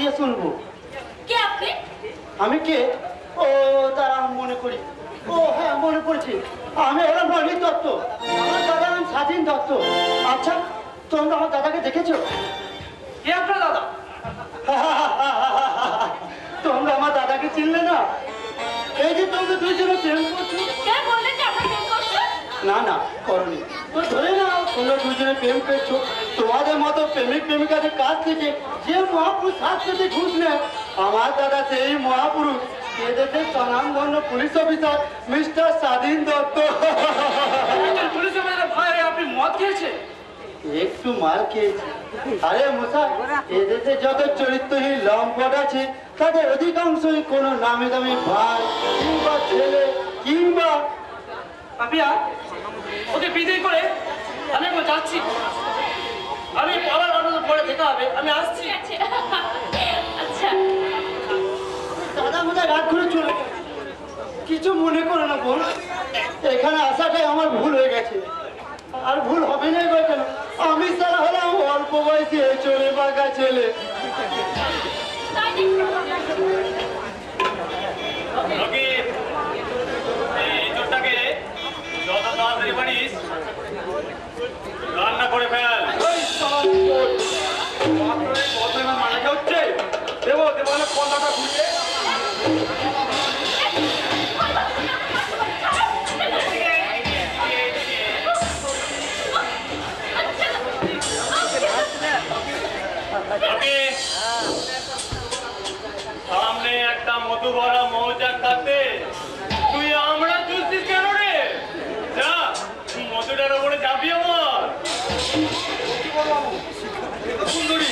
দিয়ে শুনবো। কে আপনি? আমি কে? ও তারা মনে করি। ও হ্যাঁ, মনে পড়ছে। আমি হলাম রনি দত্ত। আমার দাদার নাম স্বাধীন দত্ত। আচ্ছা, তোমরা আমার দাদাকে দেখেছো? কে আপনার দাদা? তোমরা আমার দাদাকে চিনলে না? এই যে তোমরা দুইজনে প্রেম করছো। কে বললেন যে আপনি প্রেম করছেন? না না, করনি তো। ধরে নাও তোমরা দুজনে প্রেম করছো। তোমাদের মতো প্রেমিক প্রেমিকাদের কাছ থেকে যে মহাপুরুষ শাস্তি ঘুষ নেয়, আমার দাদা সেই মহাপুরুষ, এদেশের স্বনামধন্য পুলিশ অফিসার মিস্টার স্বাধীন দত্ত। পুলিশ অফিসার ভাই, আপনি মদ খেয়েছেন? একটু মাল খেয়েছি। আরে মশাই, এদেশে যত চরিত্রহীন লম্পট আছে তাদের অধিকাংশই কোনো নামি দামি ভাই কিংবা ছেলে কিংবা। পাপিয়া, ওকে বিদায় করে আমি এখন যাচ্ছি। আমি পাড়ার আনন্দ পরে দেখা হবে, আমি আসছি। আচ্ছা, দাদা মনে রাগ করে চলে গেছে। কিছু মনে করো না বোন, এখানে আসাটাই আমার ভুল হয়ে গেছে। আর ভুল হবে না এবার কেন? আমি সারা হলাম অল্প বয়সী চলে পাকা ছেলে। তাই নাকি? এই জোরটাকে যত তাড়াতাড়ি পারিস রান্না করে ফেল। মানে হচ্ছে দেবো দেওয়ালে পর্দাটা খুলে সামনে একটা মধু ভরা মৌচাক থাকতে তুই আমরা চলছিস কেন রে? যা, মধুটার ওপরে যাবি আমার। সুন্দরী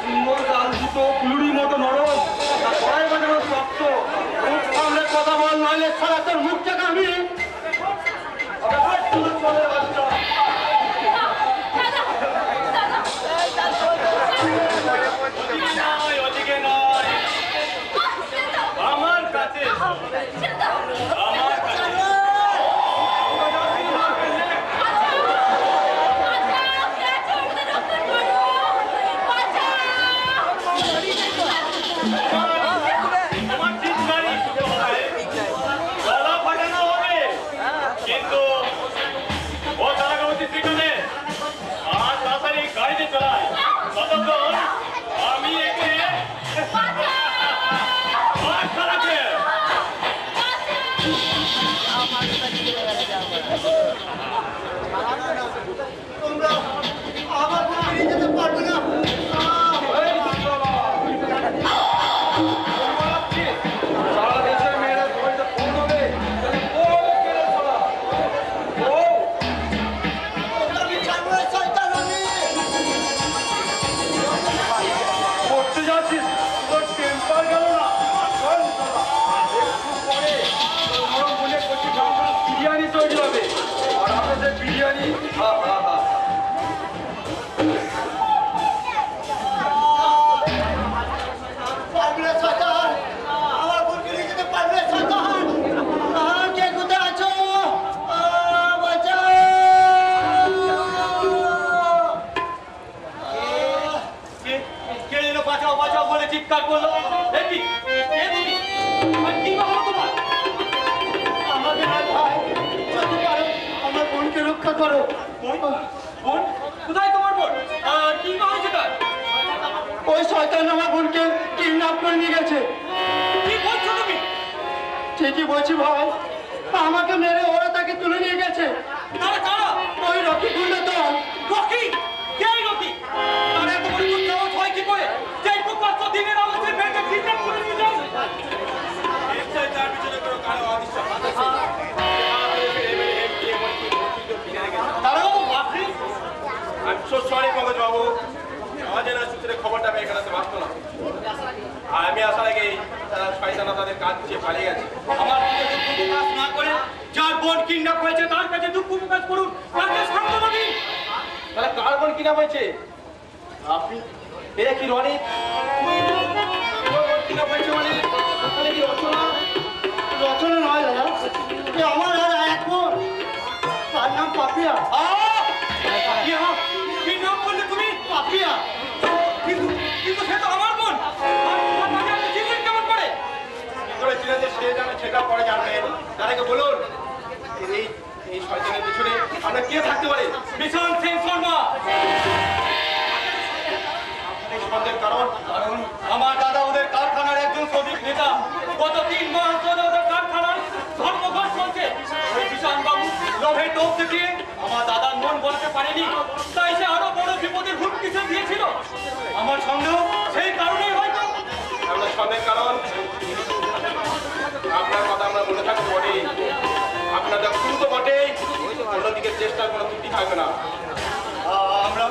সুন্দর গাল দুটো কুলুরির মতো নরম, কড়াই বাজানো শক্ত। সামনে কথা বল, নইলে সারা তোর মুখটাকে আমি। ওদিকে নয়, আমার কাছে আমার কাছে। আমার চিৎকারই শুরু হবে, গলা ফাটানো হবে, কিন্তু ও তারা উচিত সেখানে আর তাড়াতাড়ি গাড়িতে চলায়। ততক্ষণ আমি একে চালাকে তোমরা আমার কোনো বেরিয়ে যেতে পারবে না। সারা দেশের মেয়েরা সবাইটা ফোন হবে, করতে যাচ্ছিস তোর টেম্পার গেল না? একটু পরে তোর মনে করছি বিরিয়ানি তৈরি হবে, আর আমাদের বিরিয়ানি হা হা হা। পারবে না শয়তান, আমার বোন বেরিয়ে যেতে পারবে না শয়তান। কে কোথায় আছো? বাঁচাও! কে যেন বাঁচাও বাঁচাও বলে চিৎকার করলো। দেখি কি বাবা তোমার? আমাকে না ভাই, যদি পারো আমার বোনকে রক্ষা করো। বোন কোথায় তোমার বোন? কি হয়েছে তার? ওই শয়তান আমার বোনকে কিডন্যাপ করে নিয়ে গেছে। কি বলছো তুমি? ঠিকই বলছি ভাই, আমাকে মেরে ওরা তাকে তুলে নিয়ে গেছে। তারা কারা? ওই রকি গুন্ডা দল। রকি? কে রকি? তার এত বড় সাহস হয় কি করে? যেই কুপাচ্ছ দিনের আলোতে মেয়েকে কিডন্যাপ করে নিয়ে যায়। নিশ্চয়ই তার পিছনে কোনো কারো আদিশ্য আছে। তারাও বাপরি। I'm so sorry কবজ বাবু, আমাদের সূত্রে খবরটা পেয়ে গেলাতে বাঁচত না। আর আমি আসার আগেই তারা শয়তানা তাদের কাজ দিয়ে পালিয়ে গেছে। আমার কাজ না করে যার বোন কিডন্যাপ হয়েছে তার কাছে দুঃখ প্রকাশ করুন, তাকে সান্ত্বনা দিন। তাহলে কার বোন কিডন্যাপ হয়েছে? আপনি? এরা কি রনি? কিডন্যাপ হয়েছে মানে তাহলে কি রচনা? রচনা নয় দাদা, এ আমার আর এক বোন, তার নাম পাপিয়া। কি নাম বললে তুমি? পাপিয়া। কিন্তু সে তো আমার সন্দেহের কারণ? কারণ আমার দাদা ওদের কারখানার একজন শ্রমিক নেতা। গত 3 মাস ধরে ওদের কারখানায় ধর্মঘট চলছে। ওই কিষান বাবু লোভে টোপ দেখিয়ে আমার দাদার মন বলতে পারেনি, তাই সে আরো বড় বিপদের হুমকি সে দিয়েছিল। আমার সন্দেহ সেই কারণেই হয়তো। আপনার সন্দেহের কারণ? আপনার কথা আমরা বলে থাকবো বটে, আপনার যা শুরু তো বটেই, অন্যদিকে চেষ্টার কোনো ত্রুটি থাকবে না। আমরা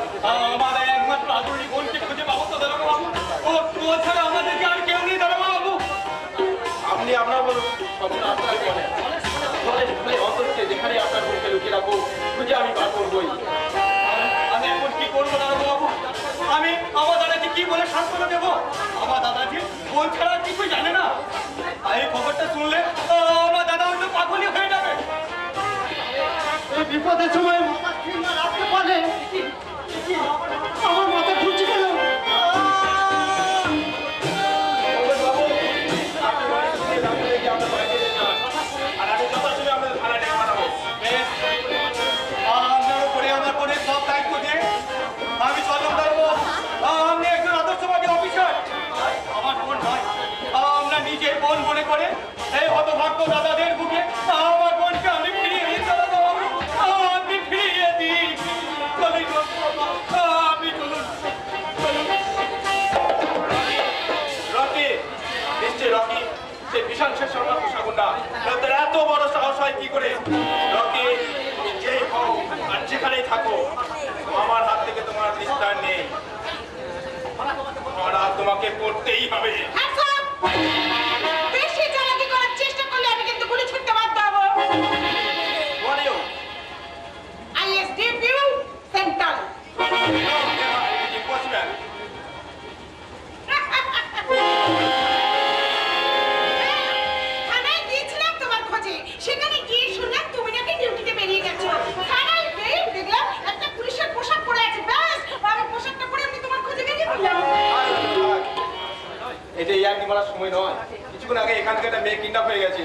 আমাদের একমাত্র আদরণী বোনকে খুঁজে পাবো তো দাদা বাবু। ও ছাড়া আমাদেরকে আর কেউ নেই দাদা বাবু। আপনি আপনার বলুন, সবটা আপনার বলেন। অন্তরকে যেখানে আপনার বোনকে লুকিয়ে রাখবো, খুঁজে আমি বার করবোই। আমি এখন কি করবো দাদা বাবু? আমি আমার দাদাকে কি বলে সান্ত্বনা দেবো? আমার দাদাজি বোন ছাড়া আর কিছুই জানে না। আর এই খবরটা শুনলে আমার দাদা হয়তো পাগলই হয়ে যাবে। এই বিপদের সময় মাথা ঠিক না রাখতে পারলে আমার মাথা ঘুরছে কেন? আপনি বাড়ি থেকে ডাক্তার রেখে আপনার বাড়িতে যান, আর আমি যথাসময়ে আপনাদের থানায় ডেকে পাঠাবো। বেশ, আপনার উপরে আমার বোনের সব দায়িত্ব দিয়ে আমি চললাম দাঁড়াবো। আপনি একজন আদর্শবাদী অফিসার, আমার বোন নয়। আমরা নিজের বোন মনে করে এই হতভাগ্য দাদাদের বুকে আমার বোনকে আমি ফিরিয়ে দিই দাদা বাবু। আপনি ফিরিয়ে দিন। আপনি চলুন। রকি, নিশ্চয় রকি, সে বিশাল শেষ সরকার পোশাকুন্ডা। তাদের এত বড় সাহস হয় কি করে? রকি, তুমি যেই হও আর যেখানেই থাকো, আমার হাত থেকে তোমার নিস্তার নেই। ধরা তোমাকে করতেই হবে। বেশি চালাকি করার চেষ্টা করলে আমি কিন্তু গুলি ছুটতে বাধ্য হবো। বলেও ISDPU সেন্ট্রাল। ইম্পসিবল। থানায় গিয়েছিলাম তোমার খোঁজে, সেখানে গিয়ে শুনলাম তুমি নাকি ডিউটিতে বেরিয়ে গেছো। থানায় গিয়ে দেখলাম একটা পুলিশের পোশাক পরে আছে। ব্যাস, আমি পোশাকটা পরে আমি তোমার খোঁজে বেরিয়ে পড়লাম। এটা ইয়ার্কি মারার সময় নয়। কিছুক্ষণ আগে এখান থেকে একটা মেয়ে কিডন্যাপ হয়ে গেছে।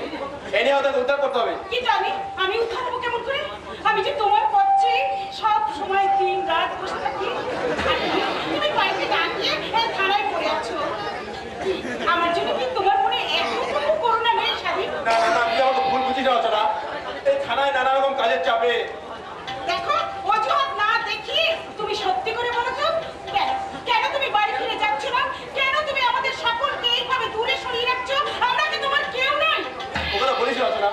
এ নিয়ে ওদের উদ্ধার করতে হবে। কি জানি আমি উদ্ধার হবো কেমন করে? আমি যে তোমার পথে সব সময় দিন রাত বসে থাকি। তুমি বাড়িতে না গিয়ে থানায় পড়ে আছো। আমার জন্য কি তোমার মনে এতটুকু করুণা নেই শালী? না না না, তুমি আমাকে ভুল বুঝি যাচ্ছ না। এই থানায় নানা রকম কাজের চাপে। দেখো, অজুহাত না দেখিয়ে তুমি সত্যি করে বলো তো, কেন কেন তুমি বাড়ি ফিরে যাচ্ছ না? কেন তুমি আমাদের সকলকে এইভাবে দূরে সরিয়ে রাখছো? আমরা কি তোমার কেউ নই? ওগুলো বলিস যাচ্ছ না।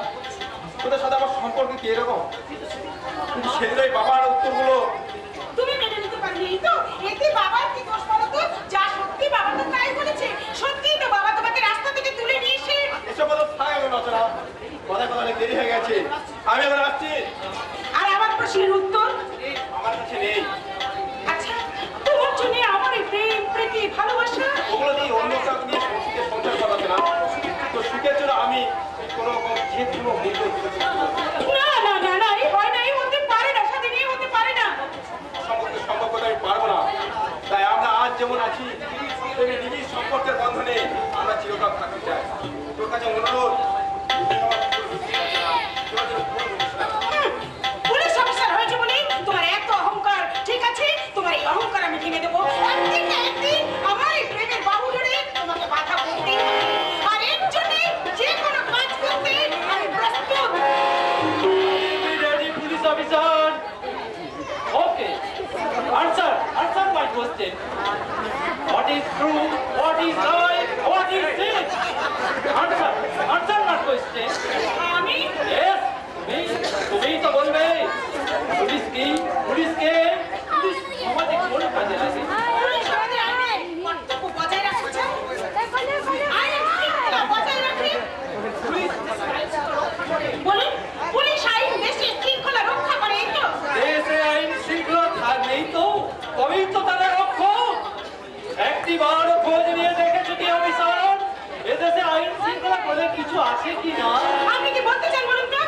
তোদের সাথে আমার সম্পর্ক কি এরকম? কিন্তু সেদিনই বাবার উত্তরগুলো তুমি মেনে নিতে পারলে তো? এতে বাবার কি দোষ বলো তো? যা সত্যি বাবা তো তাই বলেছে। সত্যিই তো বাবা তোমাকে রাস্তা থেকে তুলে নিয়ে এসে এসব কথা থাক এখন রচনা। কথা কথা অনেক দেরি হয়ে গেছে। আমি এখন আসছি। আর আমার প্রশ্নের উত্তর? আমার কাছে নেই। আচ্ছা, তোমার জন্য আমার এই প্রেম প্রীতি ভালোবাসা ওগুলো দিয়ে অন্য কাউকে নিয়ে সুখে সংসার করাচ্ছে না। তো সুখের জন্য আমি কোনো রকম যে কোনো মূল্য দিতে না না না না, এই হয় না, এই হতে পারে না, সাথে নিয়ে হতে পারে না। সম্পর্ক করতে আমি পারবো না। তাই আমরা আজ যেমন আছি তেমনি নিজের সম্পর্কের বন্ধনে আমরা চিরকাল থাকতে চাই। তোর কাছে অনুরোধ, পুলিশ অফিসার হয়েছে বলে তোমার এত অহংকার। ঠিক আছে, তোমার এই অহংকার আমি ভেঙে দেবো। একদিন না একদিন আমার এই প্রেমের বাহু ধরে তোমাকে বাধা করতেই হবে। আর এর জন্য যে কোনো কাজ করতে আমি প্রস্তুত। Ready, police officer? Okay. Answer my question. What is true? What is lie? What is this? Answer my question. আমি Yes, তুমি তো বলবে। পুলিশ কি? পুলিশ কে? পুলিশ আমাদের কোন কাজে লাগে? পুলিশ আমাদের আইনে কর্তব্য বজায় রাখছে। আইনের শৃঙ্খলা বজায় রাখে। বলুন, পুলিশ আইন দেশের শৃঙ্খলা রক্ষা করে, এই তো? দেশে আইন শৃঙ্খলা থাকলেই তো তবেই তো তারা রক্ষক। একটিবার খোঁজ নিয়ে দেখেছো কি অফিসার, এদেশে আইন শৃঙ্খলা বলে কিছু আছে কি না? আপনি কি বলতে চান বলুন তো?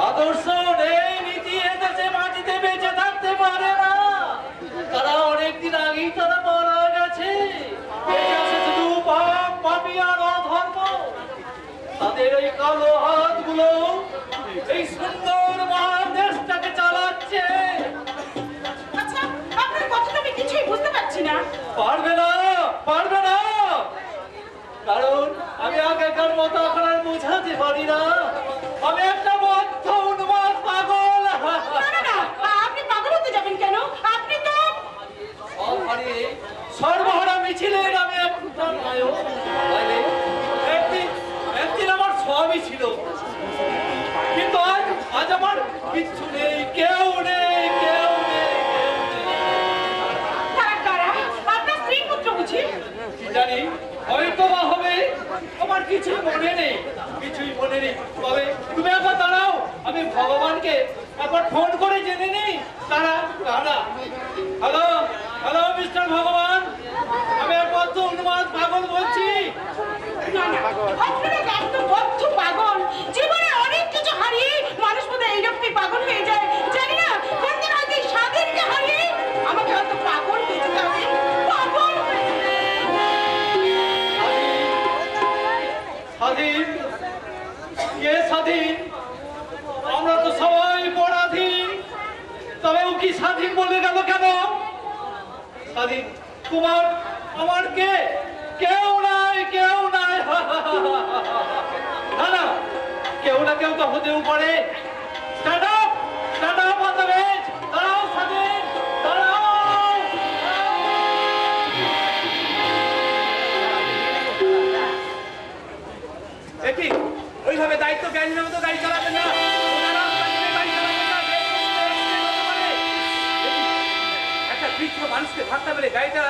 আদর্শ নেই, নীতি এদেশে মাটিতে বেঁচে থাকতে পারে না। তারা অনেকদিন আগেই তারা মারা গেছে। বেঁচে আছে শুধু পাপ, পাপী আর অধর্ম। তাদের ওই কালো হাতগুলো এই সুন্দর মহান দেশটাকে চালাচ্ছে। আচ্ছা, আপনার কথাটা আমি কিছুই বুঝতে পারছি না। পারবে না পারবে না, কারণ আমি আগেকার মতো এখন আর বোঝাতে পারি না। আমি একটা মধ্য উন্মাদ পাগল। না না না, আপনি পাগল হতে যাবেন কেন? আপনি তো সর্বহারে সর্বহারা মিছিলের আমি একটা নায়ক। তাইলে একদিন আমার সবই ছিল, কিন্তু আজ আমার কিচ্ছু নেই, কেউ নেই, কেউ নেই, কেউ নেই। কারা কারা? আপনার স্ত্রী পুত্র বুঝি? জানি হয়তো বা হবে, আমার কিছুই মনে নেই, কিছুই মনে নেই। তবে তুমি একবার দাঁড়াও, আমি ভগবানকে একবার ফোন করে জেনে নিই তারা কারা। হ্যালো হ্যালো মিস্টার ভগবান, আমি একবার তো উন্মাদ পাগল বলছি। না না, আপনারা এত বদ্ধ পাগল, জীবনে অনেক কিছু হারিয়ে মানুষ বোধহয় এইরকমই পাগল হয়ে যায়। জানি না কোনদিন হয়তো এই স্বাধীনকে হারিয়ে আমাকে হয়তো পাগল হয়ে যেতে হবে। পাগল হয়ে যেতে স্বাধীন? কে স্বাধীন? আমরা তো সবাই পরাধীন। তবে ও কি স্বাধীন বলে গেল কেন? স্বাধীন তোমার আমার কে? কেউ নাই, কেউ নাই। না না, কেউ না কেউ তো হতেও পারে। Stand up, stand up on the bench. দাঁড়াও স্বাধীন, দাঁড়াও। একই ওইভাবে দায়িত্ব জ্ঞানীর মতো গাড়ি চালাবেন না। ওনারা আপনাদের গাড়ি চালাবেন না, বেশ সুস্থ accident হতে পারে। একটা বৃদ্ধ মানুষকে ধাক্কা মেরে গাড়িটা